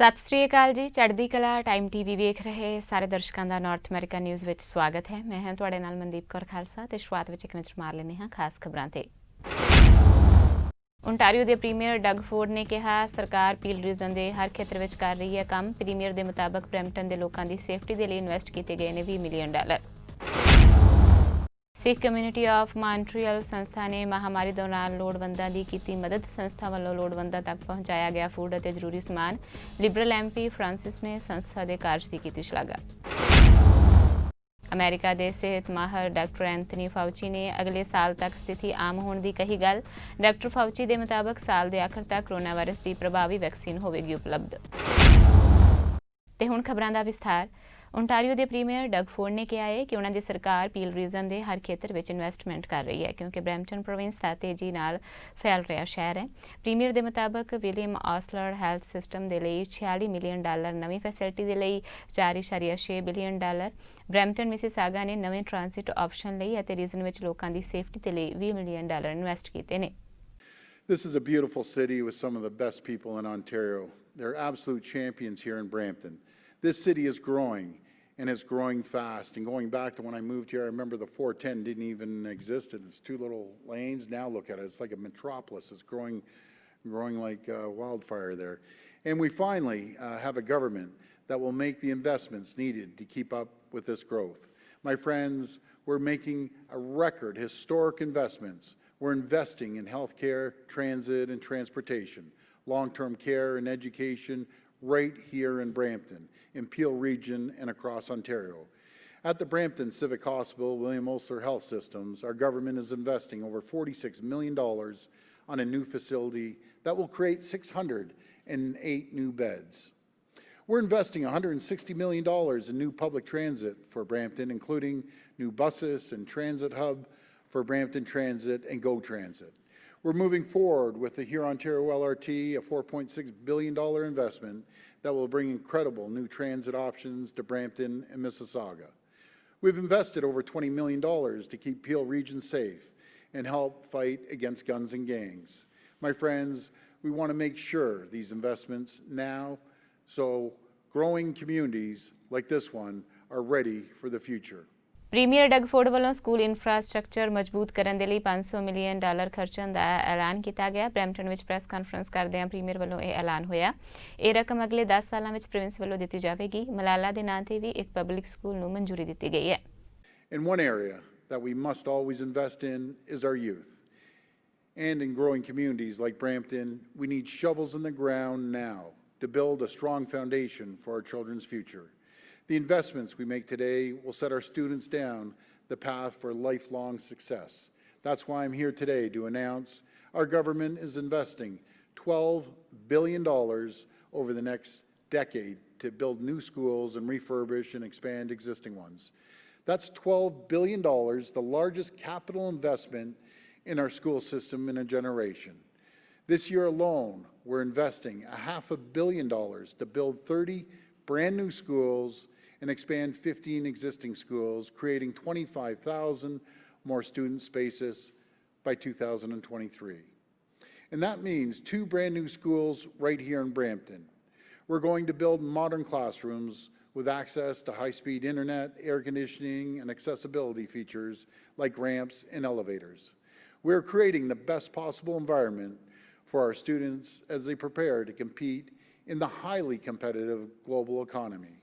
ਸਤਿ ਸ੍ਰੀ ਅਕਾਲ ਜੀ। ਚੜ੍ਹਦੀ ਕਲਾ ਟਾਈਮ ਟੀਵੀ ਵੇਖ ਰਹੇ ਸਾਰੇ ਦਰਸ਼ਕਾਂ ਦਾ ਨਾਰਥ ਅਮਰੀਕਾ ਨਿਊਜ਼ ਵਿੱਚ ਸਵਾਗਤ ਹੈ। ਮੈਂ ਹਾਂ ਤੁਹਾਡੇ ਨਾਲ ਮਨਦੀਪ ਕੌਰ ਖਾਲਸਾ ਤੇ ਸ਼ੁਰੂਆਤ ਵਿੱਚ ਇੱਕ ਨਜ਼ਰ ਮਾਰ ਲੈਂਦੇ ਹਾਂ ਖਾਸ ਖਬਰਾਂ ਤੇ। ਓਨਟਾਰੀਓ ਦੇ ਪ੍ਰੀਮੀਅਰ ਡਗ ਫੋਰਡ ਨੇ ਕਿਹਾ ਸਰਕਾਰ ਪੀਲ ਰੀਜਨ ਦੇ ਹਰ ਖੇਤਰ ਵਿੱਚ ਕਰ ਰਹੀ ਹੈ ਕੰਮ। ਪ੍ਰੀਮੀਅਰ ਦੇ ਮੁਤਾਬਕ ਬਰੈਂਪਟਨ ਦੇ ਲੋਕਾਂ ਦੀ ਸੇਫਟੀ ਦੇ ਲਈ ਇਨਵੈਸਟ ਕੀਤੇ ਗਏ ਨੇ $20 million. Sikh community of Montreal ਸੰਸਥਾ ਨੇ ਮਹਾਮਾਰੀ ਦੌਰਾਨ ਲੋੜਵੰਦਾਂ ਦੀ ਕੀਤੀ ਮਦਦ। ਸੰਸਥਾ ਵੱਲੋਂ ਲੋੜਵੰਦਾਂ ਤੱਕ ਪਹੁੰਚਾਇਆ ਗਿਆ ਫੂਡ ਅਤੇ ਜ਼ਰੂਰੀ ਸਮਾਨ। ਲਿਬਰਲ ਐਮਪੀ ਫ੍ਰਾਂਸਿਸ ਨੇ ਸੰਸਥਾ ਦੇ ਕਾਰਜ ਦੀ ਕੀਤੀ ਸ਼ਲਾਘਾ। ਅਮਰੀਕਾ ਦੇ ਸਿਹਤ ਮਾਹਰ ਡਾਕਟਰ ਐਂਥਨੀ ਫਾਊਚੀ ਨੇ ਅਗਲੇ ਸਾਲ ਤੱਕ ਸਥਿਤੀ ਆਮ ਹੋਣ ਦੀ ਕਹੀ ਗੱਲ। ਡਾਕਟਰ ਫਾਊਚੀ ਦੇ ਮੁਤਾਬਕ ਸਾਲ ਦੇ ਆਖਰ ਤੱਕ ਕੋਰੋਨਾ ਵਾਇਰਸ ਦੀ ਪ੍ਰਭਾਵੀ ਵੈਕਸੀਨ ਹੋਵੇਗੀ ਉਪਲਬਧ। ਤੇ ਹੁਣ ਖਬਰਾਂ ਦਾ ਵਿਸਥਾਰ। ਓਨਟਾਰੀਓ ਦੇ ਪ੍ਰੀਮੀਅਰ ਡਗ ਫੋਰਡ ਨੇ ਕਿਹਾ ਹੈ ਕਿ ਉਹਨਾਂ ਦੀ ਸਰਕਾਰ ਪੀਲ ਰੀਜਨ ਦੇ ਹਰ ਖੇਤਰ ਵਿੱਚ ਇਨਵੈਸਟਮੈਂਟ ਕਰ ਰਹੀ ਹੈ ਕਿਉਂਕਿ ਬਰੈਂਪਟਨ ਪ੍ਰੋਵਿੰਸ ਦਾ ਤੇਜ਼ੀ ਨਾਲ ਫੈਲ ਰਿਹਾ ਸ਼ਹਿਰ ਹੈ। ਪ੍ਰੀਮੀਅਰ ਦੇ ਮੁਤਾਬਕ ਵਿਲੀਅਮ ਆਸਲਰ ਹੈਲਥ ਸਿਸਟਮ ਦੇ ਲਈ $46 ਮਿਲੀਅਨ, ਨਵੀਂ ਫੈਸਿਲਿਟੀ ਦੇ ਲਈ $4.6 ਬਿਲੀਅਨ, ਬਰੈਂਪਟਨ ਮਿਸੀਸਾਗਾ ਨੇ ਨਵੇਂ ਟ੍ਰਾਂਸਿਟ ਆਪਸ਼ਨ ਲਈ ਅਤੇ ਰੀਜਨ ਵਿੱਚ ਲੋਕਾਂ ਦੀ ਸੇਫਟੀ ਦੇ ਲਈ $20 ਮਿਲੀਅਨ ਇਨਵੈਸਟ ਕੀਤੇ ਨੇ। This is a beautiful city with some of the best people in Ontario. They're absolute champions here in Brampton. This city is growing, and it's growing fast. And going back to when I moved here, I remember the 410 didn't even exist. It was two little lanes. Now look at it. It's like a metropolis. It's growing like wildfire there. And we finally have a government that will make the investments needed to keep up with this growth. My friends, we're making a record historic investments. We're investing in healthcare, transit, and transportation, long-term care and education right here in Brampton, in Peel Region and across Ontario. At the Brampton Civic Hospital, William Osler Health Systems, our government is investing over $46 million on a new facility that will create 608 new beds. We're investing $160 million in new public transit for Brampton, including new buses and transit hub for Brampton Transit and GO Transit. We're moving forward with the Huron-Ontario LRT, a $4.6 billion investment that will bring incredible new transit options to Brampton and Mississauga. We've invested over $20 million to keep Peel Region safe and help fight against guns and gangs. My friends, we want to make sure these investments now, so growing communities like this one are ready for the future. Premier Doug Ford ਵੱਲੋਂ school infrastructure ਮਜ਼ਬੂਤ ਕਰਨ ਦੇ ਲਈ $500 million ਖਰਚਣ ਦਾ ਐਲਾਨ ਕੀਤਾ ਗਿਆ। Brampton ਵਿੱਚ ਪ੍ਰੈਸ ਕਾਨਫਰੰਸ ਕਰਦਿਆਂ ਪ੍ਰੀਮੀਅਰ ਵੱਲੋਂ ਇਹ ਐਲਾਨ ਹੋਇਆ। ਇਹ ਰਕਮ ਅਗਲੇ 10 ਸਾਲਾਂ ਵਿੱਚ ਪ੍ਰੋਵਿੰਸ ਵੱਲੋਂ ਦਿੱਤੀ ਜਾਵੇਗੀ। ਮਲਾਲਾ ਦੇ ਨਾਂ ਤੇ ਵੀ ਇੱਕ ਪਬਲਿਕ ਸਕੂਲ ਨੂੰ ਮਨਜ਼ੂਰੀ ਦਿੱਤੀ ਗਈ ਹੈ। In one area that we must always invest in is our youth. And in growing communities like Brampton, we need shovels in the ground now to build a strong foundation for our children's future. The investments we make today will set our students down the path for lifelong success. That's why I'm here today to announce our government is investing $12 billion over the next decade to build new schools and refurbish and expand existing ones. That's $12 billion, the largest capital investment in our school system in a generation. This year alone, we're investing $500 million to build 30 brand new schools and expand 15 existing schools, creating 25,000 more student spaces by 2023. And that means 2 brand new schools right here in Brampton. We're going to build modern classrooms with access to high-speed internet, air conditioning, and accessibility features like ramps and elevators. We're creating the best possible environment for our students as they prepare to compete in the highly competitive global economy.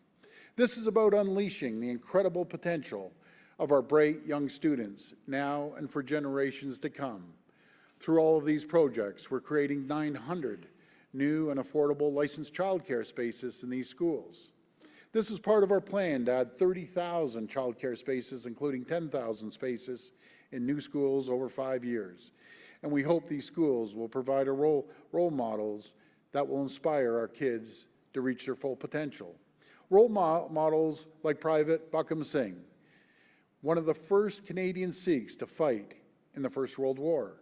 This is about unleashing the incredible potential of our bright young students now and for generations to come. Through all of these projects, we're creating 900 new and affordable licensed childcare spaces in these schools. This is part of our plan to add 30,000 childcare spaces, including 10,000 spaces in new schools over 5 years. And we hope these schools will provide role models that will inspire our kids to reach their full potential. Role models like Private Buckham Singh, one of the first Canadian Sikhs to fight in the First World War,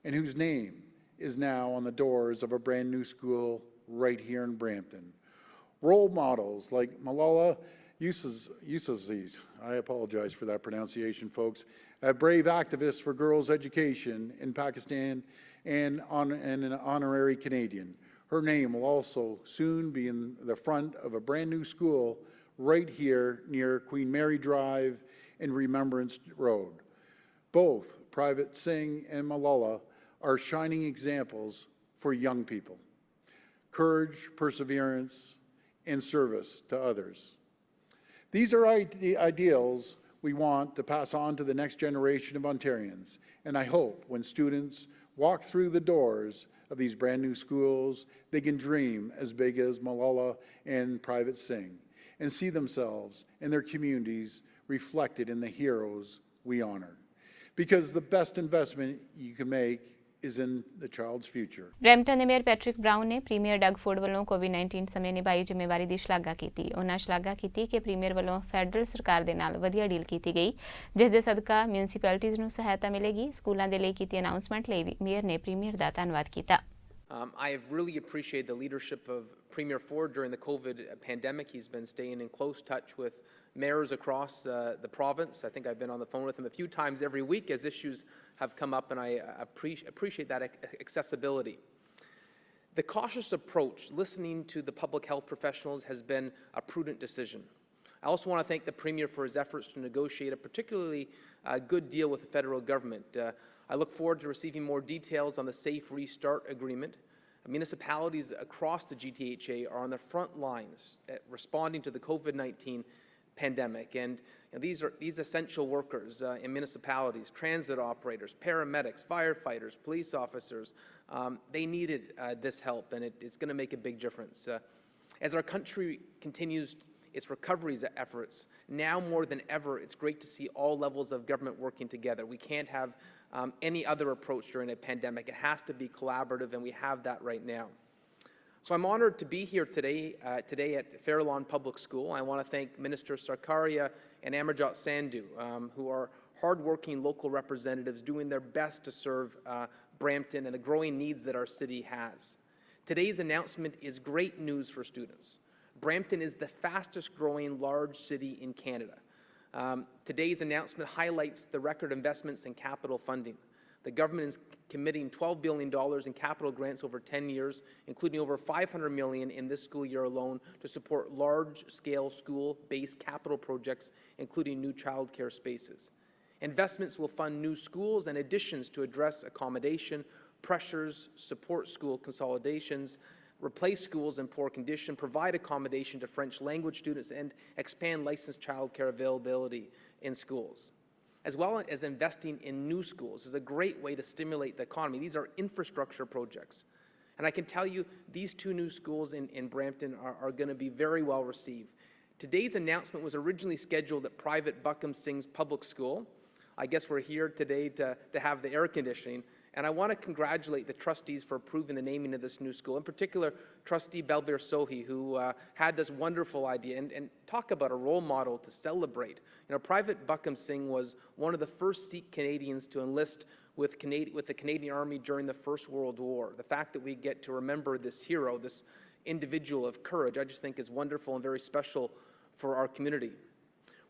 and whose name is now on the doors of a brand new school right here in Brampton. Role models like Malala Yousafzai, I apologize for that pronunciation, folks, a brave activist for girls' education in Pakistan and an honorary Canadian. Her name will also soon be in the front of a brand new school right here near Queen Mary Drive and Remembrance Road. Both Private Singh and Malala are shining examples for young people. Courage, perseverance, and service to others. These are ideals we want to pass on to the next generation of Ontarians, and I hope when students walk through the doors of these brand new schools, they can dream as big as Malala and Private Singh and see themselves and their communities reflected in the heroes we honor. Because the best investment you can make is in the child's future. Brampton ਦੇ mayor Patrick brown ਨੇ premier Doug Ford ਵੱਲੋਂ ਕੋਵਿਡ-19 ਸਮੇਂ ਨਿਭਾਈ ਜ਼ਿੰਮੇਵਾਰੀ ਦੀ ਸ਼ਲਾਘਾ ਕੀਤੀ। ਉਹਨਾਂ ਸ਼ਲਾਘਾ ਕੀਤੀ ਕਿ ਪ੍ਰੀਮੀਅਰ ਵੱਲੋਂ ਫੈਡਰਲ ਸਰਕਾਰ ਦੇ ਨਾਲ ਵਧੀਆ ਡੀਲ ਕੀਤੀ ਗਈ, ਜਿਸ ਦੇ ਸਦਕਾ ਮਿਊਨਿਸਪੈਲਿਟੀਜ਼ ਨੂੰ ਸਹਾਇਤਾ ਮਿਲੇਗੀ। ਸਕੂਲਾਂ ਦੇ ਲਈ ਕੀਤੀ ਅਨਾਉਂਸਮੈਂਟ ਲਈ ਵੀ ਮੇਅਰ ਨੇ ਪ੍ਰੀਮੀਅਰ ਦਾ ਧੰਨਵਾਦ ਕੀਤਾ। I have really appreciated the leadership of Premier Ford during the COVID pandemic. He's been staying in close touch with mayors across the province. I think I've been on the phone with him a few times every week as issues have come up, and I appreciate that accessibility. The cautious approach, listening to the public health professionals, has been a prudent decision. I also want to thank the Premier for his efforts to negotiate a particularly good deal with the federal government. I look forward to receiving more details on the Safe Restart Agreement. Municipalities across the GTHA are on the front lines responding to the COVID-19 pandemic, and these essential workers in municipalities, transit operators, paramedics, firefighters, police officers, they needed this help, and it's going to make a big difference. As our country continues its recovery efforts, now more than ever, it's great to see all levels of government working together. We can't have any other approach during a pandemic. It has to be collaborative, and we have that right now. So I'm honored to be here today at Fairlawn Public School. I want to thank Minister Sarkaria and Amarjot Sandhu, who are hardworking local representatives doing their best to serve Brampton and the growing needs that our city has. Today's announcement is great news for students. Brampton is the fastest growing large city in Canada. Today's announcement highlights the record investments in capital funding. The government is committing $12 billion in capital grants over 10 years, including over $500 million in this school year alone to support large-scale school-based capital projects, including new childcare spaces. Investments will fund new schools and additions to address accommodation pressures, support school consolidations, replace schools in poor condition, provide accommodation to French language students, and expand licensed childcare availability in schools. As well as investing in new schools is a great way to stimulate the economy. These are infrastructure projects. And I can tell you these two new schools in Brampton are going to be very well received. Today's announcement was originally scheduled at private Buckham Singh's public school. I guess we're here today to have the air conditioning. And I want to congratulate the trustees for approving the naming of this new school, in particular, Trustee Belbir Sohi, who had this wonderful idea. And talk about a role model to celebrate. You know, Private Buckham Singh was one of the first Sikh Canadians to enlist with the Canadian Army during the First World War. The fact that we get to remember this hero, this individual of courage, I just think is wonderful and very special for our community.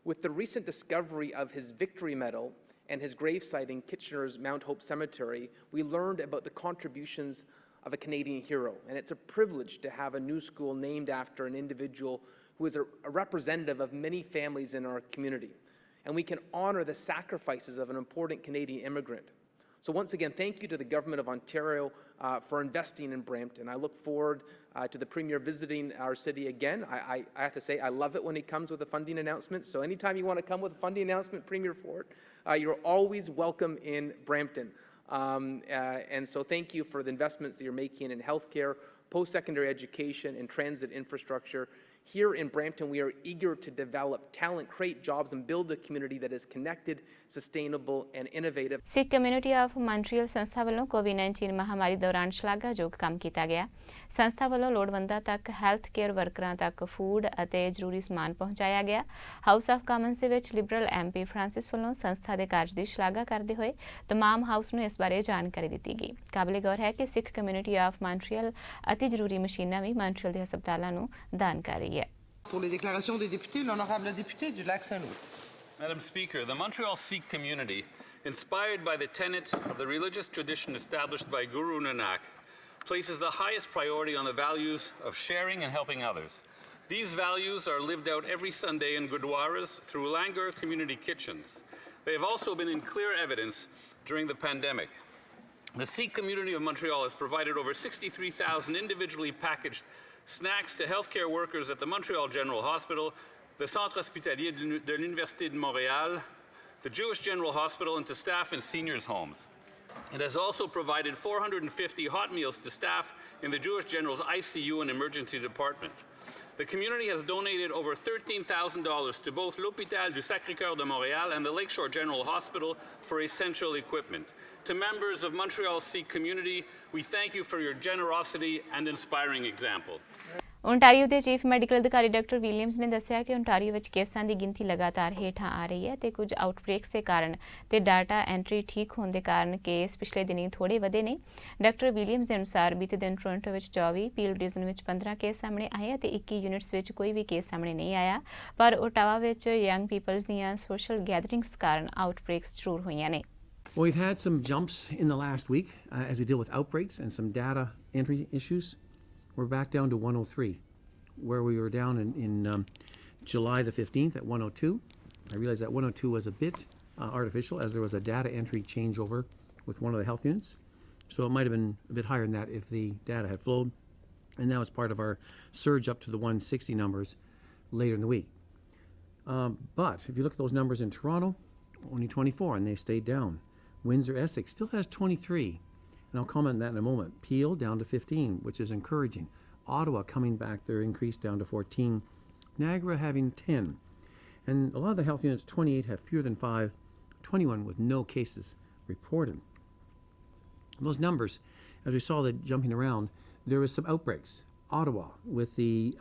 With the recent discovery of his Victory Medal and his gravesite in Kitchener's Mount Hope Cemetery, we learned about the contributions of a Canadian hero. And it's a privilege to have a new school named after an individual who is a representative of many families in our community. And we can honor the sacrifices of an important Canadian immigrant. So once again, thank you to the Government of Ontario for investing in Brampton. I look forward to the Premier visiting our city again. I have to say, I love it when he comes with a funding announcement. So anytime you want to come with a funding announcement, Premier Ford, you're always welcome in Brampton. And so thank you for the investments that you're making in healthcare, post-secondary education, and transit infrastructure. Here in Brampton, we are eager to develop talent, create jobs, and build a community that is connected, sustainable, and innovative. Sikh community of Montreal ਸੰਸਥਾ ਵੱਲੋਂ ਕੋਵਿਡ-19 ਮਹਾਮਾਰੀ ਦੌਰਾਨ ਸ਼ਲਾਘਾਯੋਗ ਕੰਮ ਕੀਤਾ ਗਿਆ। ਸੰਸਥਾ ਵੱਲੋਂ ਲੋੜਵੰਦਾਂ ਤੱਕ ਹੈਲਥ ਕੇਅਰ ਵਰਕਰਾਂ ਤੱਕ ਫੂਡ ਅਤੇ ਜ਼ਰੂਰੀ ਸਮਾਨ ਪਹੁੰਚਾਇਆ ਗਿਆ। ਹਾਊਸ ਆਫ ਕਾਮਨਸ ਦੇ ਵਿੱਚ ਲਿਬਰਲ ਐਮਪੀ ਫ੍ਰਾਂਸਿਸ ਵੱਲੋਂ ਸੰਸਥਾ ਦੇ ਕਾਰਜ ਦੀ ਸ਼ਲਾਘਾ ਕਰਦੇ ਹੋਏ ਤਮਾਮ ਹਾਊਸ ਨੂੰ ਇਸ ਬਾਰੇ ਜਾਣਕਾਰੀ ਦਿੱਤੀ ਗਈ। ਕਾਬਲੇ ਗੌਰ ਹੈ ਕਿ ਸਿੱਖ ਕਮਿਊਨਿਟੀ ਆਫ ਮੌਂਟਰੀਅਲ ਅਤੀ ਜ਼ਰੂਰੀ ਮਸ਼ੀਨਾਂ ਵੀ ਮੌਂਟਰੀਅਲ ਦੇ ਹਸਪਤਾਲਾਂ ਨੂੰ ਦਾਨ ਕਰ ਰਹੀ ਹੈ। Pour les déclarations des députés, l'honorable député du Lac-Saint-Louis. Madam Speaker, the Montreal Sikh community, inspired by the tenets of the religious tradition established by Guru Nanak, places the highest priority on the values of sharing and helping others. These values are lived out every Sunday in Gurdwaras through Langar community kitchens. They have also been in clear evidence during the pandemic. The Sikh community of Montreal has provided over 63,000 individually packaged snacks to healthcare workers at the Montreal General Hospital, the Centre Hospitalier de l'Université de Montréal, the Jewish General Hospital, and to staff in seniors' homes. It has also provided 450 hot meals to staff in the Jewish General's ICU and emergency department. The community has donated over $13,000 to both l'Hôpital du Sacré-Cœur de Montréal and the Lakeshore General Hospital for essential equipment. To members of Montreal's Sikh community, we thank you for your generosity and inspiring example. Ontario ਦੇ chief medical ਅਧਿਕਾਰੀ doctor Williams ਨੇ ਦੱਸਿਆ ਕਿ Ontario ਵਿੱਚ ਕੇਸਾਂ ਦੀ ਗਿਣਤੀ ਲਗਾਤਾਰ ਹੇਠਾਂ ਆ ਰਹੀ ਹੈ ਤੇ ਕੁਝ ਆਊਟਬ੍ਰੇਕਸ ਦੇ ਕਾਰਨ ਤੇ ਡਾਟਾ ਐਂਟਰੀ ਠੀਕ ਹੋਣ ਦੇ ਕਾਰਨ ਕੇਸ ਪਿਛਲੇ ਦਿਨੀ ਥੋੜੇ ਵਧੇ ਨੇ। ਡਾਕਟਰ ਵਿਲੀਅਮਸ ਦੇ ਅਨੁਸਾਰ ਬੀਤੇ ਦਿਨ ਟੋਰਾਂਟੋ ਵਿੱਚ 24, ਪੀਲ ਰੀਜਨ ਵਿੱਚ 15 ਕੇਸ ਸਾਹਮਣੇ ਆਏ ਅਤੇ 21 ਯੂਨਿਟਸ ਵਿੱਚ ਕੋਈ ਵੀ ਕੇਸ ਸਾਹਮਣੇ ਨਹੀਂ ਆਇਆ, ਪਰ ਓਟਾਵਾ ਵਿੱਚ ਯੰਗ ਪੀਪਲਸ ਦੀਆਂ ਸੋਸ਼ਲ ਗੈਦਰਿੰਗਸ ਕਾਰਨ ਆਊਟਬ੍ਰੇਕਸ ਜ਼ਰੂਰ ਹੋਈਆਂ ਨੇ। Well, we've had some jumps in the last week as we deal with outbreaks and some data entry issues. We're back down to 103, where we were down in July the 15th at 102. I realized that 102 was a bit artificial as there was a data entry changeover with one of the health units. So it might have been a bit higher than that if the data had flowed. And now it's part of our surge up to the 160 numbers later in the week. But if you look at those numbers in Toronto, only 24, and they've stayed down. Windsor Essex still has 23, and I'll comment on that in a moment. Peel down to 15, which is encouraging. Ottawa coming back, they're increased down to 14. Niagara having 10. And a lot of the health units, 28, have fewer than 5, 21 with no cases reported. Those numbers, as we saw that jumping around, there was some outbreaks. Ottawa with the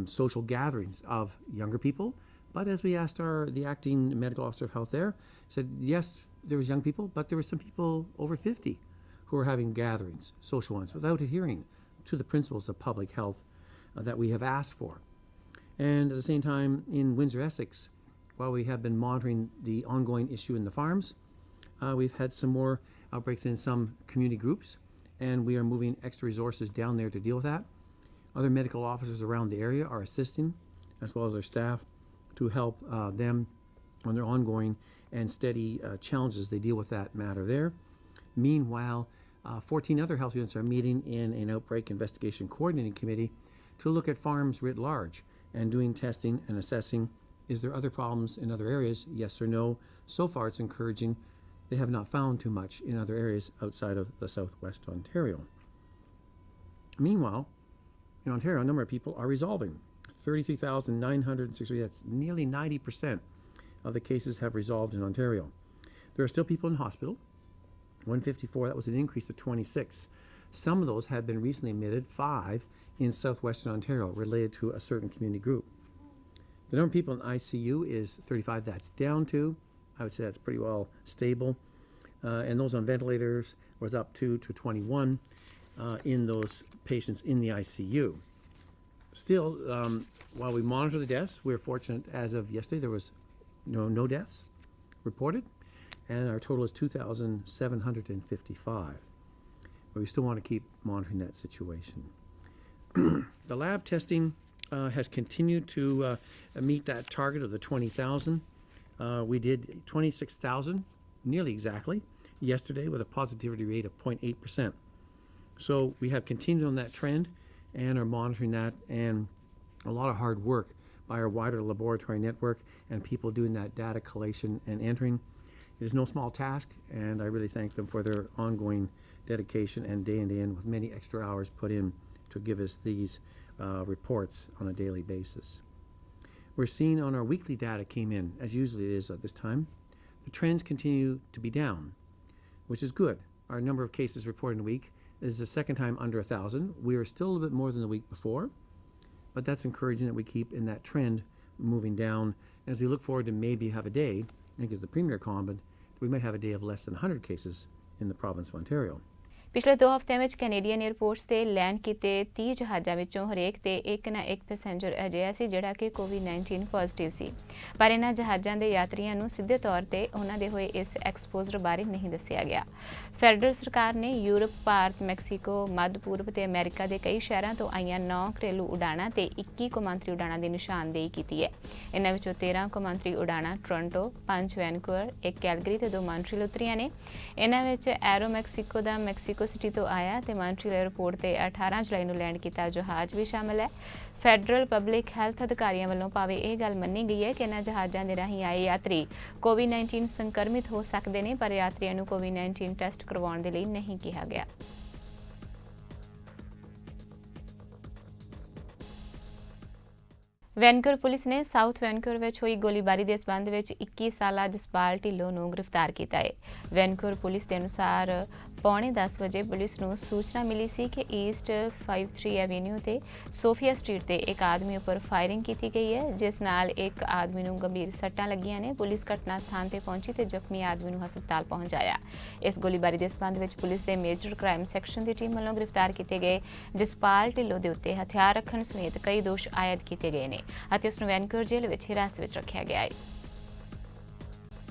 social gatherings of younger people, but as we asked the acting medical officer of health there, said yes, there was young people, but there were some people over 50 who were having gatherings, social ones, without adhering to the principles of public health that we have asked for. And at the same time, in Windsor, Essex, while we have been monitoring the ongoing issue in the farms, we've had some more outbreaks in some community groups, and we are moving extra resources down there to deal with that. Other medical officers around the area are assisting, as well as their staff, to help them on their ongoing and steady challenges they deal with that matter there. Meanwhile, 14 other health units are meeting in an outbreak investigation coordinating committee to look at farms writ large and doing testing and assessing, is there other problems in other areas, yes or no. So far it's encouraging. They have not found too much in other areas outside of the southwest Ontario. Meanwhile, in Ontario, a number of people are resolving. 33,960, that's nearly 90% of the cases have resolved in Ontario. There are still people in hospital, 154, that was an increase of 26. Some of those have been recently admitted, 5 in southwestern Ontario related to a certain community group. The number of people in ICU is 35, that's down to, I would say that's pretty well stable. And those on ventilators was up to 21 in those patients in the ICU. Still, while we monitor the deaths, we're fortunate as of yesterday there was no deaths reported, and our total is 2,755. But we still want to keep monitoring that situation. The lab testing has continued to meet that target of the 20,000. We did 26,000, nearly exactly, yesterday with a positivity rate of 0.8%. So we have continued on that trend and are monitoring that, and a lot of hard work by our wider laboratory network and people doing that data collation and entering. It is no small task, and I really thank them for their ongoing dedication and day in, day in, with many extra hours put in to give us these reports on a daily basis. We're seeing on our weekly data came in, as usually it is at this time, the trends continue to be down, which is good. Our number of cases reported in a week is the second time under 1,000. We are still a little bit more than the week before, but that's encouraging that we keep in that trend moving down. As we look forward to maybe have a day, I think as the Premier commented, we might have a day of less than 100 cases in the province of Ontario. ਪਿਛਲੇ 2 ਹਫ਼ਤਿਆਂ ਵਿੱਚ Canadian 에ਅਰਪੋਰਟਸ ਤੇ land ਕੀਤੇ 30 ਜਹਾਜ਼ਾਂ ਵਿੱਚੋਂ ਹਰੇਕ ਤੇ ਇੱਕ ਨਾ ਇੱਕ ਪੈਸੇਂਜਰ ਅਜਿਹਾ ਸੀ ਜਿਹੜਾ ਕਿ ਕੋਵਿਡ-19 ਪੋਜ਼ਿਟਿਵ ਸੀ। ਪਰ ਇਹਨਾਂ ਜਹਾਜ਼ਾਂ ਦੇ ਯਾਤਰੀਆਂ ਨੂੰ ਸਿੱਧੇ ਤੌਰ ਤੇ ਉਹਨਾਂ ਦੇ ਹੋਏ ਇਸ ਐਕਸਪੋਜ਼ਰ ਬਾਰੇ ਨਹੀਂ ਦੱਸਿਆ ਗਿਆ। ਫੈਡਰਲ ਸਰਕਾਰ ਨੇ ਯੂਰਪ, ਭਾਰਤ, ਮੈਕਸੀਕੋ, ਮੱਧ ਪੂਰਬ ਤੇ ਅਮਰੀਕਾ ਦੇ ਕਈ ਸ਼ਹਿਰਾਂ ਤੋਂ ਆਈਆਂ 9 ਘਰੇਲੂ ਉਡਾਣਾਂ ਤੇ 21 ਕੌਮਾਂਤਰੀ ਉਡਾਣਾਂ ਦੀ ਨਿਸ਼ਾਨਦੇਹੀ ਕੀਤੀ ਹੈ। ਇਹਨਾਂ ਵਿੱਚੋਂ 13 ਕੌਮਾਂਤਰੀ ਉਡਾਣਾਂ ਟੋਰਾਂਟੋ, 5 ਵੈਨਕੂਵਰ, 1 ਕੈਲਗਰੀ ਤੇ 2 ਮੌਂਟਰੀਅਲ ਉਤਰੀਆਂ ਨੇ। ਇਹਨਾਂ ਵਿੱਚ ਐਰੋ ਮੈਕਸੀਕੋ ਦਾ ਮੈਕਸੀਕੋ ਸਿਟੀ ਤੋਂ ਆਇਆ ਤੇ ਮੌਂਟਰੀਅਲ 에ਅਰਪੋਰਟ ਤੇ 18 ਜੁਲਾਈ ਨੂੰ ਲੈਂਡ ਕੀਤਾ ਜਹਾਜ਼ ਵੀ ਸ਼ਾਮਲ ਹੈ। ਫੈਡਰਲ ਪਬਲਿਕ ਹੈਲਥ ਅਧਿਕਾਰੀਆਂ ਵੱਲੋਂ ਭਾਵੇਂ ਇਹ ਗੱਲ ਮੰਨੀ ਗਈ ਹੈ ਕਿ ਇਹਨਾਂ ਜਹਾਜ਼ਾਂ ਦੇ ਰਾਹੀਂ ਆਏ ਯਾਤਰੀ ਕੋਵਿਡ-19 ਸੰਕਰਮਿਤ ਹੋ ਸਕਦੇ ਨੇ, ਪਰ ਯਾਤਰੀਆਂ ਨੂੰ ਕੋਵਿਡ-19 ਟੈਸਟ ਕਰਵਾਉਣ ਦੇ ਲਈ ਨਹੀਂ ਕਿਹਾ ਗਿਆ। ਵੈਨਕੂਵਰ ਪੁਲਿਸ ਨੇ ਸਾਊਥ ਵੈਨਕੂਵਰ ਵਿੱਚ ਹੋਈ ਗੋਲੀਬਾਰੀ ਦੇ ਸਬੰਧ ਵਿੱਚ 21 ਸਾਲਾ ਜਸਪਾਲ ਢਿੱਲੋਂ ਨੂੰ ਗ੍ਰਿਫਤਾਰ ਕੀਤਾ ਹੈ। ਵੈਨਕੂਵਰ ਪੁਲਿਸ ਦੇ ਅਨੁਸਾਰ ਪੌਣੇ 10 ਵਜੇ ਪੁਲਿਸ ਨੂੰ ਸੂਚਨਾ ਮਿਲੀ ਸੀ ਕਿ ਈਸਟ 53 ਐਵੇਨਿਊ ਤੇ ਸੋਫੀਆ ਸਟਰੀਟ ਤੇ ਇੱਕ ਆਦਮੀ ਉੱਪਰ ਫਾਇਰਿੰਗ ਕੀਤੀ ਗਈ ਹੈ, ਜਿਸ ਨਾਲ ਇੱਕ ਆਦਮੀ ਨੂੰ ਗੰਭੀਰ ਸੱਟਾਂ ਲੱਗੀਆਂ ਨੇ। ਪੁਲਿਸ ਘਟਨਾ ਸਥਾਨ ਤੇ ਪਹੁੰਚੀ ਤੇ ਜ਼ਖਮੀ ਆਦਮੀ ਨੂੰ ਹਸਪਤਾਲ ਪਹੁੰਚਾਇਆ। ਇਸ ਗੋਲੀਬਾਰੀ ਦੇ ਸਬੰਧ ਵਿੱਚ ਪੁਲਿਸ ਦੇ ਮੇਜਰ ਕ੍ਰਾਈਮ ਸੈਕਸ਼ਨ ਦੀ ਟੀਮ ਵੱਲੋਂ ਗ੍ਰਿਫਤਾਰ ਕੀਤੇ ਗਏ ਜਸਪਾਲ ਢਿੱਲੋਂ ਦੇ ਉੱਤੇ ਹਥਿਆਰ ਰੱਖਣ ਸਮੇਤ ਕਈ ਦੋਸ਼ ਆਇਦ ਕੀਤੇ ਗਏ ਨੇ ਅਤੇ ਉਸ ਨੂੰ ਵੈਨਕੂਵਰ ਜੇਲ੍ਹ ਵਿੱਚ ਹਿਰਾਸਤ ਵਿੱਚ ਰੱਖਿਆ ਗਿਆ ਹੈ।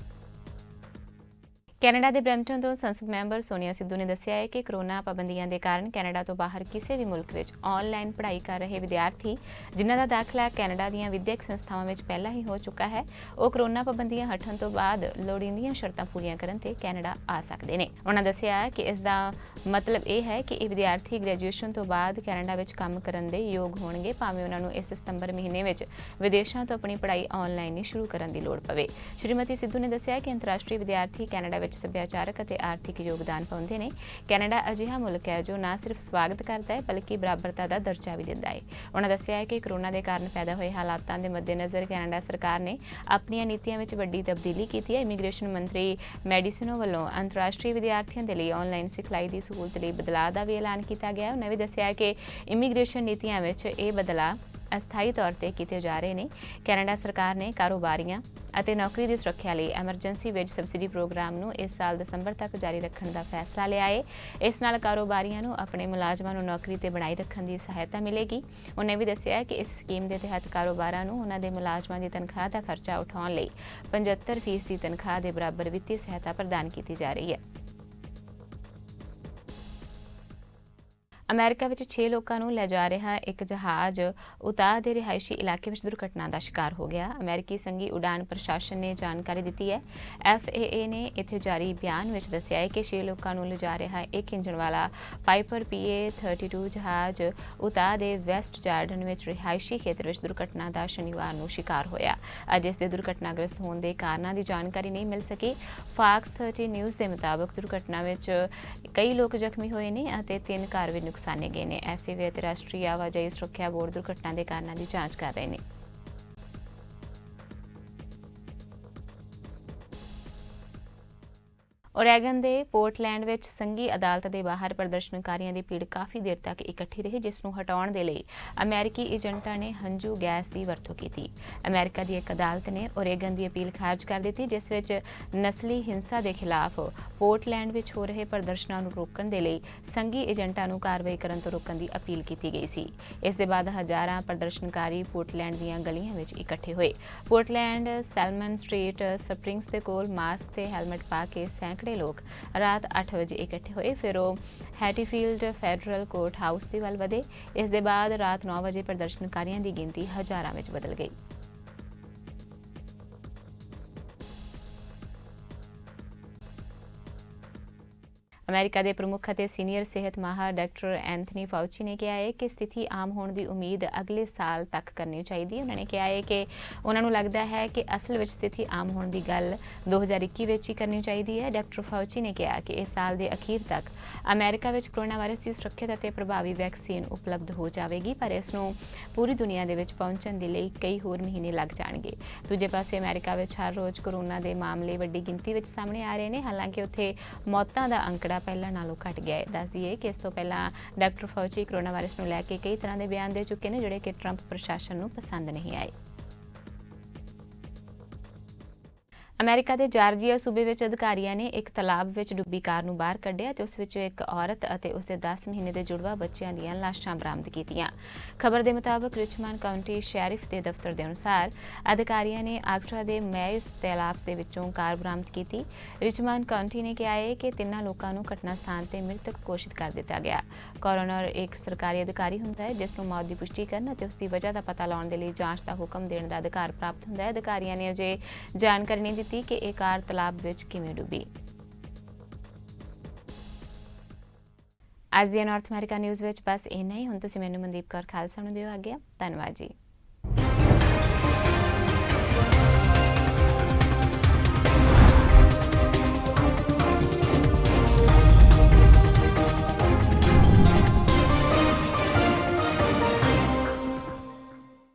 ਕੈਨੇਡਾ ਦੇ ਬਰੈਂਪਟਨ ਤੋਂ ਸੰਸਦ ਮੈਂਬਰ ਸੋਨੀਆ ਸਿੱਧੂ ਨੇ ਦੱਸਿਆ ਹੈ ਕਿ ਕੋਰੋਨਾ ਪਾਬੰਦੀਆਂ ਦੇ ਕਾਰਨ ਕੈਨੇਡਾ ਤੋਂ ਬਾਹਰ ਕਿਸੇ ਵੀ ਮੁਲਕ ਵਿੱਚ ਆਨਲਾਈਨ ਪੜ੍ਹਾਈ ਕਰ ਰਹੇ ਵਿਦਿਆਰਥੀ ਜਿਨ੍ਹਾਂ ਦਾ ਦਾਖਲਾ ਕੈਨੇਡਾ ਦੀਆਂ ਵਿਦਿਅਕ ਸੰਸਥਾਵਾਂ ਵਿੱਚ ਪਹਿਲਾਂ ਹੀ ਹੋ ਚੁੱਕਾ ਹੈ, ਉਹ ਕੋਰੋਨਾ ਪਾਬੰਦੀਆਂ ਹਟਣ ਤੋਂ ਬਾਅਦ ਲੋੜੀਂਦੀਆਂ ਸ਼ਰਤਾਂ ਪੂਰੀਆਂ ਕਰਨ ਤੇ ਕੈਨੇਡਾ ਆ ਸਕਦੇ ਨੇ। ਉਹਨਾਂ ਦੱਸਿਆ ਕਿ ਇਸ ਦਾ ਮਤਲਬ ਇਹ ਹੈ ਕਿ ਇਹ ਵਿਦਿਆਰਥੀ ਗ੍ਰੈਜੂਏਸ਼ਨ ਤੋਂ ਬਾਅਦ ਕੈਨੇਡਾ ਵਿੱਚ ਕੰਮ ਕਰਨ ਦੇ ਯੋਗ ਹੋਣਗੇ, ਭਾਵੇਂ ਉਹਨਾਂ ਨੂੰ ਇਸ ਸਤੰਬਰ ਮਹੀਨੇ ਵਿੱਚ ਵਿਦੇਸ਼ਾਂ ਤੋਂ ਆਪਣੀ ਪੜ੍ਹਾਈ ਆਨਲਾਈਨ ਹੀ ਸ਼ੁਰੂ ਕਰਨ ਦੀ ਲੋੜ ਪਵੇ। ਸ਼੍ਰੀਮਤੀ ਸਿੱਧੂ ਨੇ ਦੱਸਿਆ ਕਿ ਅੰਤਰਰਾਸ਼ਟਰੀ ਵਿਦਿਆਰਥੀ ਕੈਨੇਡਾ ਵਿੱਚ ਸੱਭਿਆਚਾਰਕ ਅਤੇ ਆਰਥਿਕ ਯੋਗਦਾਨ ਪਾਉਂਦੇ ਨੇ। ਕੈਨੇਡਾ ਅਜਿਹਾ ਮੁਲਕ ਹੈ ਜੋ ਨਾ ਸਿਰਫ ਸਵਾਗਤ ਕਰਦਾ ਹੈ ਬਲਕਿ ਬਰਾਬਰਤਾ ਦਾ ਦਰਜਾ ਵੀ ਦਿੰਦਾ ਹੈ। ਉਹਨਾਂ ਦੱਸਿਆ ਹੈ ਕਿ ਕੋਰੋਨਾ ਦੇ ਕਾਰਨ ਪੈਦਾ ਹੋਏ ਹਾਲਾਤਾਂ ਦੇ ਮੱਦੇਨਜ਼ਰ ਕੈਨੇਡਾ ਸਰਕਾਰ ਨੇ ਆਪਣੀਆਂ ਨੀਤੀਆਂ ਵਿੱਚ ਵੱਡੀ ਤਬਦੀਲੀ ਕੀਤੀ ਹੈ। ਇਮੀਗ੍ਰੇਸ਼ਨ ਮੰਤਰੀ ਮੈਡੀਸਨੋ ਵੱਲੋਂ ਅੰਤਰਰਾਸ਼ਟਰੀ ਵਿਦਿਆਰਥੀਆਂ ਦੇ ਲਈ ਆਨਲਾਈਨ ਸਿਖਲਾਈ ਦੀ ਸਹੂਲਤ ਲਈ ਬਦਲਾਅ ਦਾ ਵੀ ਐਲਾਨ ਕੀਤਾ ਗਿਆ। ਉਹਨਾਂ ਵੀ ਦੱਸਿਆ ਕਿ ਇਮੀਗ੍ਰੇਸ਼ਨ ਨੀਤੀਆਂ ਵਿੱਚ ਇਹ ਬਦਲਾਅ ਅਸਥਾਈ ਤੌਰ ਤੇ ਕੀਤੇ ਜਾ ਰਹੇ ਨੇ। ਕੈਨੇਡਾ ਸਰਕਾਰ ਨੇ ਕਾਰੋਬਾਰੀਆਂ ਅਤੇ ਨੌਕਰੀ ਦੀ ਸੁਰੱਖਿਆ ਲਈ ਐਮਰਜੈਂਸੀ ਵੇਜ ਸਬਸਿਡੀ ਪ੍ਰੋਗਰਾਮ ਨੂੰ ਇਸ ਸਾਲ ਦਸੰਬਰ ਤੱਕ ਜਾਰੀ ਰੱਖਣ ਦਾ ਫੈਸਲਾ ਲਿਆ ਹੈ। ਇਸ ਨਾਲ ਕਾਰੋਬਾਰੀਆਂ ਨੂੰ ਆਪਣੇ ਮੁਲਾਜ਼ਮਾਂ ਨੂੰ ਨੌਕਰੀ ਤੇ ਬਣਾਈ ਰੱਖਣ ਦੀ ਸਹਾਇਤਾ ਮਿਲੇਗੀ। ਉਹਨੇ ਵੀ ਦੱਸਿਆ ਕਿ ਇਸ ਸਕੀਮ ਦੇ ਤਹਿਤ ਕਾਰੋਬਾਰਾਂ ਨੂੰ ਉਹਨਾਂ ਦੇ ਮੁਲਾਜ਼ਮਾਂ ਦੀ ਤਨਖਾਹ ਦਾ ਖਰਚਾ ਉਠਾਉਣ ਲਈ 75% ਦੀ ਤਨਖਾਹ ਦੇ ਬਰਾਬਰ ਵਿੱਤੀ ਸਹਾਇਤਾ ਪ੍ਰਦਾਨ ਕੀਤੀ ਜਾ ਰਹੀ ਹੈ। ਅਮਰੀਕਾ ਵਿੱਚ 6 ਲੋਕਾਂ ਨੂੰ ਲੈ ਜਾ ਰਿਹਾ ਇੱਕ ਜਹਾਜ਼ ਉਤਾਹ ਦੇ ਰਿਹਾਇਸ਼ੀ ਇਲਾਕੇ ਵਿੱਚ ਦੁਰਘਟਨਾ ਦਾ ਸ਼ਿਕਾਰ ਹੋ ਗਿਆ। ਅਮਰੀਕੀ ਸੰਘੀ ਉਡਾਨ ਪ੍ਰਸ਼ਾਸਨ ਨੇ ਜਾਣਕਾਰੀ ਦਿੱਤੀ ਹੈ। FAA ਨੇ ਇੱਥੇ ਜਾਰੀ ਬਿਆਨ ਵਿੱਚ ਦੱਸਿਆ ਹੈ ਕਿ 6 ਲੋਕਾਂ ਨੂੰ ਲਿਜਾ ਰਿਹਾ ਇੱਕ ਇੰਜਣ ਵਾਲਾ ਪਾਈਪਰ PA-32 ਜਹਾਜ਼ ਉਤਾਹ ਦੇ ਵੈਸਟ ਜਾਰਡਨ ਵਿੱਚ ਰਿਹਾਇਸ਼ੀ ਖੇਤਰ ਵਿੱਚ ਦੁਰਘਟਨਾ ਦਾ ਸ਼ਨੀਵਾਰ ਨੂੰ ਸ਼ਿਕਾਰ ਹੋਇਆ। ਅੱਜ ਇਸ ਦੇ ਦੁਰਘਟਨਾਗ੍ਰਸਤ ਹੋਣ ਦੇ ਕਾਰਨਾਂ ਦੀ ਜਾਣਕਾਰੀ ਨਹੀਂ ਮਿਲ ਸਕੀ। ਫਾਕਸ 30 ਨਿਊਜ਼ ਦੇ ਮੁਤਾਬਕ ਦੁਰਘਟਨਾ ਵਿੱਚ ਕਈ ਲੋਕ ਜ਼ਖਮੀ ਹੋਏ ਨੇ ਅਤੇ 3 ਘਰ ਵੀ ਨੁਕਸਾਨੇ ਗਏ ਨੇ। FAA ਅਤੇ ਰਾਸ਼ਟਰੀ ਆਵਾਜਾਈ ਸੁਰੱਖਿਆ ਬੋਰਡ ਦੁਰਘਟਨਾ ਦੇ ਕਾਰਨਾਂ ਦੀ ਜਾਂਚ ਕਰ ਰਹੇ ਨੇ। ਓਰੇਗਨ ਦੇ ਪੋਰਟਲੈਂਡ ਵਿੱਚ ਸੰਘੀ ਅਦਾਲਤ ਦੇ ਬਾਹਰ ਪ੍ਰਦਰਸ਼ਨਕਾਰੀਆਂ ਦੀ ਭੀੜ ਕਾਫੀ ਦੇਰ ਤੱਕ ਇਕੱਠੀ ਰਹੀ, ਜਿਸ ਨੂੰ ਹਟਾਉਣ ਦੇ ਲਈ ਅਮਰੀਕੀ ਏਜੰਟਾਂ ਨੇ ਹੰਝੂ ਗੈਸ ਦੀ ਵਰਤੋਂ ਕੀਤੀ। ਅਮਰੀਕਾ ਦੀ ਇੱਕ ਅਦਾਲਤ ਨੇ ਓਰੇਗਨ ਦੀ ਅਪੀਲ ਖਾਰਜ ਕਰ ਦਿੱਤੀ, ਜਿਸ ਵਿੱਚ ਨਸਲੀ ਹਿੰਸਾ ਦੇ ਖਿਲਾਫ ਪੋਰਟਲੈਂਡ ਵਿੱਚ ਹੋ ਰਹੇ ਪ੍ਰਦਰਸ਼ਨਾਂ ਨੂੰ ਰੋਕਣ ਦੇ ਲਈ ਸੰਘੀ ਏਜੰਟਾਂ ਨੂੰ ਕਾਰਵਾਈ ਕਰਨ ਤੋਂ ਰੋਕਣ ਦੀ ਅਪੀਲ ਕੀਤੀ ਗਈ ਸੀ। ਇਸ ਦੇ ਬਾਅਦ ਹਜ਼ਾਰਾਂ ਪ੍ਰਦਰਸ਼ਨਕਾਰੀ ਪੋਰਟਲੈਂਡ ਦੀਆਂ ਗਲੀਆਂ ਵਿੱਚ ਇਕੱਠੇ ਹੋਏ। ਪੋਰਟਲੈਂਡ ਸੈਲਮਨ ਸਟਰੀਟ ਸਪ੍ਰਿੰਗਸ ਦੇ ਕੋਲ ਮਾਸਕ ਤੇ ਹੈਲਮਟ ਪਾ ਕੇ ਸੈਂਕੜੇ ਲੋਕ ਰਾਤ 8 ਵਜੇ ਇਕੱਠੇ ਹੋਏ। ਫਿਰ ਉਹ ਹੈਟੀਫੀਲਡ ਫੈਡਰਲ ਕੋਰਟ ਹਾਊਸ ਦੇ ਵੱਲ ਵਧੇ। ਇਸ ਦੇ ਬਾਅਦ ਰਾਤ 9 ਵਜੇ ਪ੍ਰਦਰਸ਼ਨਕਾਰੀਆਂ ਦੀ ਗਿਣਤੀ ਹਜ਼ਾਰਾਂ ਵਿੱਚ ਬਦਲ ਗਈ। ਅਮਰੀਕਾ ਦੇ ਪ੍ਰਮੁੱਖ ਅਤੇ ਸੀਨੀਅਰ ਸਿਹਤ ਮਾਹਰ ਡਾਕਟਰ ਐਂਥਨੀ ਫਾਊਚੀ ਨੇ ਕਿਹਾ ਹੈ ਕਿ ਸਥਿਤੀ ਆਮ ਹੋਣ ਦੀ ਉਮੀਦ ਅਗਲੇ ਸਾਲ ਤੱਕ ਕਰਨੀ ਚਾਹੀਦੀ ਹੈ। ਉਹਨਾਂ ਨੇ ਕਿਹਾ ਹੈ ਕਿ ਉਹਨਾਂ ਨੂੰ ਲੱਗਦਾ ਹੈ ਕਿ ਅਸਲ ਵਿੱਚ ਸਥਿਤੀ ਆਮ ਹੋਣ ਦੀ ਗੱਲ 2021 ਵਿੱਚ ਹੀ ਕਰਨੀ ਚਾਹੀਦੀ ਹੈ। ਡਾਕਟਰ ਫਾਊਚੀ ਨੇ ਕਿਹਾ ਕਿ ਇਸ ਸਾਲ ਦੇ ਅਖੀਰ ਤੱਕ ਅਮਰੀਕਾ ਵਿੱਚ ਕੋਰੋਨਾ ਵਾਇਰਸ ਦੀ ਸੁਰੱਖਿਅਤ ਅਤੇ ਪ੍ਰਭਾਵੀ ਵੈਕਸੀਨ ਉਪਲਬਧ ਹੋ ਜਾਵੇਗੀ, ਪਰ ਇਸ ਨੂੰ ਪੂਰੀ ਦੁਨੀਆ ਦੇ ਵਿੱਚ ਪਹੁੰਚਣ ਦੇ ਲਈ ਕਈ ਹੋਰ ਮਹੀਨੇ ਲੱਗ ਜਾਣਗੇ। ਦੂਜੇ ਪਾਸੇ ਅਮਰੀਕਾ ਵਿੱਚ ਹਰ ਰੋਜ਼ ਕੋਰੋਨਾ ਦੇ ਮਾਮਲੇ ਵੱਡੀ ਗਿਣਤੀ ਵਿੱਚ ਸਾਹਮਣੇ ਆ ਰਹੇ ਨੇ। ਹਾਲਾਂਕਿ ਉੱਥੇ ਮੌਤਾਂ ਦਾ ਅੰਕੜਾ ਪਹਿਲਾਂ ਨਾਲੋਂ ਘਟ ਗਿਆ ਹੈ। ਦੱਸ ਦਈਏ ਕਿ ਇਸ ਤੋਂ ਪਹਿਲਾਂ ਡਾਕਟਰ ਫਾਊਚੀ ਕੋਰੋਨਾ ਵਾਇਰਸ ਨੂੰ ਲੈ ਕੇ ਕਈ ਤਰ੍ਹਾਂ ਦੇ ਬਿਆਨ ਦੇ ਚੁੱਕੇ ਨੇ, ਜਿਹੜੇ ਕਿ ਟਰੰਪ ਪ੍ਰਸ਼ਾਸਨ ਨੂੰ ਪਸੰਦ ਨਹੀਂ ਆਏ। ਅਮਰੀਕਾ ਦੇ ਜਾਰਜੀਆ ਸੂਬੇ ਵਿੱਚ ਅਧਿਕਾਰੀਆਂ ਨੇ ਇੱਕ ਤਲਾਬ ਵਿੱਚ ਡੁੱਬੀ ਕਾਰ ਨੂੰ ਬਾਹਰ ਕੱਢਿਆ ਤੇ ਉਸ ਵਿੱਚੋਂ ਇੱਕ ਔਰਤ ਅਤੇ ਉਸਦੇ 10 ਮਹੀਨੇ ਦੇ ਜੁੜਵਾ ਬੱਚਿਆਂ ਦੀਆਂ ਲਾਸ਼ਾਂ ਬਰਾਮਦ ਕੀਤੀਆਂ। ਖਬਰ ਦੇ ਮੁਤਾਬਕ ਰਿਚਮੰਡ ਕਾਉਂਟੀ ਸ਼ੈਰਿਫ ਦੇ ਦਫ਼ਤਰ ਦੇ ਅਨੁਸਾਰ ਅਧਿਕਾਰੀਆਂ ਨੇ ਆਗਸਟਾ ਦੇ ਮੈਇਸ ਤਲਾਬ ਦੇ ਵਿੱਚੋਂ ਕਾਰ ਬਰਾਮਦ ਕੀਤੀ। ਰਿਚਮੰਡ ਕਾਉਂਟੀ ਨੇ ਕਿਹਾ ਹੈ ਕਿ ਤਿੰਨਾਂ ਲੋਕਾਂ ਨੂੰ ਘਟਨਾ ਸਥਾਨ ਤੇ ਮ੍ਰਿਤਕ ਘੋਸ਼ਿਤ ਕਰ ਦਿੱਤਾ ਗਿਆ। ਕੋਰੋਨਰ ਇੱਕ ਸਰਕਾਰੀ ਅਧਿਕਾਰੀ ਹੁੰਦਾ ਹੈ ਜਿਸ ਨੂੰ ਮੌਤ ਦੀ ਪੁਸ਼ਟੀ ਕਰਨ ਅਤੇ ਉਸ ਦੀ ਵਜ੍ਹਾ ਦਾ ਪਤਾ ਲਾਉਣ ਦੇ ਲਈ ਜਾਂਚ ਦਾ ਹੁਕਮ ਦੇਣ ਦਾ ਅਧਿਕਾਰ ਪ੍ਰਾਪਤ ਹੁੰਦਾ ਹੈ। ਅਧਿਕਾਰੀਆਂ ਨੇ ਅਜੇ ਜਾਣਕਾਰੀ ਨਹੀਂ ਦਿੱਤੀ ਕਿ ਇਹ ਕਾਰ ਤਲਾਬ ਵਿੱਚ ਕਿਵੇਂ ਡੁੱਬੀ। ਅੱਜ ਦੀ ਨਾਰਥ ਅਮਰੀਕਾ ਨਿਊਜ਼ ਵਿੱਚ ਬਸ ਇੰਨਾ ਹੀ। ਹੁਣ ਤੁਸੀਂ ਮੈਨੂੰ ਮਨਦੀਪ ਕੌਰ ਖਾਲਸਾ ਨੂੰ ਦਿਓ ਆਗਿਆ। ਧੰਨਵਾਦ ਜੀ।